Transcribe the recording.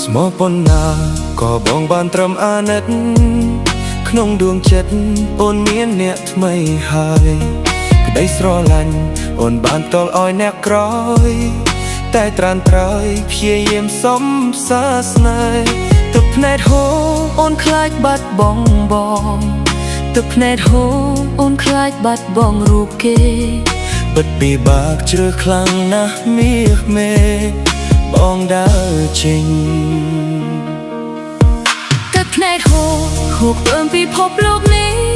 ស្មោះប៉ុណ្ណាក៏បងបានត្រឹមអាណិតក្នុងដួងចិត្តអូនមានអ្នកថ្មីហើយក្តីស្រឡាញ់អូនបានតល់ឲ្យអ្នកក្រោយតែត្រានត្រើយព្យាយាមសំសាស្នេហ៍ទឹកភ្នែកហូរអូនខ្លាចបាត់បង់បងទឹកភ្នែកហូរអូនខ្លាចបាត់បង់រូបគេពិតពិបាកជ្រើសខ្លាំងណាស់មាសមេបងដើរចេញទឹកភ្នែកហូរហួកពើមពិភពលោកនេះ